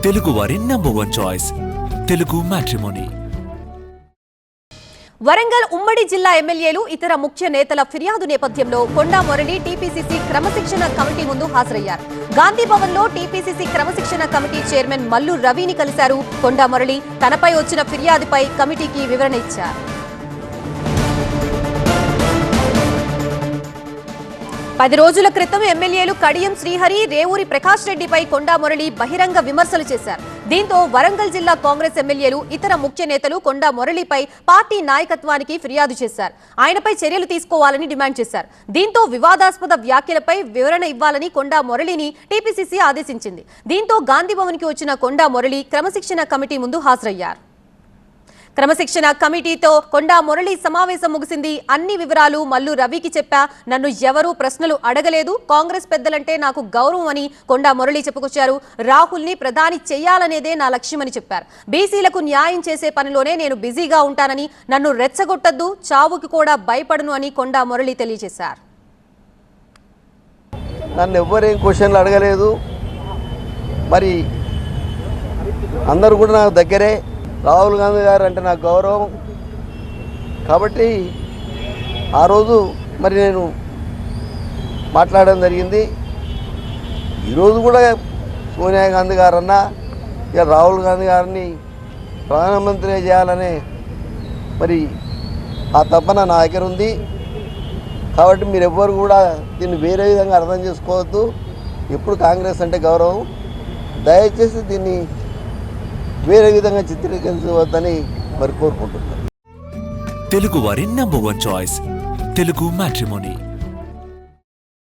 తెలుగువారి number 1 choice Telugu matrimony. Warangal ఉమ్మడి జిల్లా ఎమ్మెల్యేలు ఇతర ముఖ్య నేతల ఫిర్యాదు నేపథ్యంలో కొండా మురళి టీపీసీసీ క్రమశిక్షణ కమిటీ ముందు హాజరయ్యారు. గాంధీ భవన్ లో టీపీసీసీ క్రమశిక్షణ కమిటీ చైర్మన్ మల్లు రవిని కలిశారు. కొండా మురళి తనపై వచ్చిన ఫిర్యాదుపై కమిటీకి వివరణ ఇచ్చారు. 10 రోజుల క్రితం ఎమ్మెల్యేలు కడియం శ్రీహరి, రేవూరి ప్రకాష్ రెడ్డిపై కొండా మురళి బహిరంగ విమర్శలు చేశారు. దీంతో వరంగల్ జిల్లా కాంగ్రెస్ ఎమ్మెల్యేలు ఇతర ముఖ్య నేతలు కొండా మురళిపై పార్టీ నాయకత్వానికి ఫిర్యాదు చేశారు. ఆయనపై చర్యలు తీసుకోవాలని డిమాండ్ చేశారు. దీంతో వివాదాస్పద వ్యాఖ్యలపై వివరణ ఇవ్వాలని కొండా మురళిని టీపీసీసీ ఆదేశించింది. దీంతో గాంధీ భవన్ కి వచ్చిన కొండా మురళి క్రమశిక్షణ కమిటీ ముందు హాజరయ్యారు. క్రమశిక్షణ కమిటీతో కొండా మురళి సమావేశం ముగిసింది. అన్ని వివరాలు మల్లు రవికి చెప్పా. నన్ను ఎవరూ ప్రశ్నలు అడగలేదు. కాంగ్రెస్ పెద్దలంటే నాకు గౌరవం అని కొండా మురళి చెప్పుకొచ్చారు. రాహుల్ ని ప్రధాని చేయాలనేదే నా లక్ష్యమని చెప్పారు. బీసీలకు న్యాయం చేసే పనిలోనే నేను బిజీగా ఉంటానని, నన్ను రెచ్చగొట్టద్దు, చావుకి కూడా భయపడను అని కొండా మురళి తెలియజేశారు. నన్ను ఎవ్వరేం క్వశ్చన్లు అడగలేదు. మరి అందరూ కూడా నాకు దగ్గరే. రాహుల్ గాంధీ గారు అంటే నాకు గౌరవం కాబట్టి ఆ రోజు మరి నేను మాట్లాడడం జరిగింది. ఈరోజు కూడా సోనియా గాంధీ గారన్నా ఇక రాహుల్ గాంధీ గారిని ప్రధానమంత్రి చేయాలనే మరి ఆ తపన నా దగ్గర ఉంది. కాబట్టి మీరు ఎవ్వరు కూడా దీన్ని వేరే విధంగా అర్థం చేసుకోవద్దు. ఎప్పుడు కాంగ్రెస్ అంటే గౌరవం, దయచేసి దీన్ని వేరే విధంగా చిత్రీకరించవద్దని మరి కోరుకుంటున్నాను. తెలుగువారి నంబర్ 1 చాయిస్ తెలుగు మ్యాట్రిమోనీ.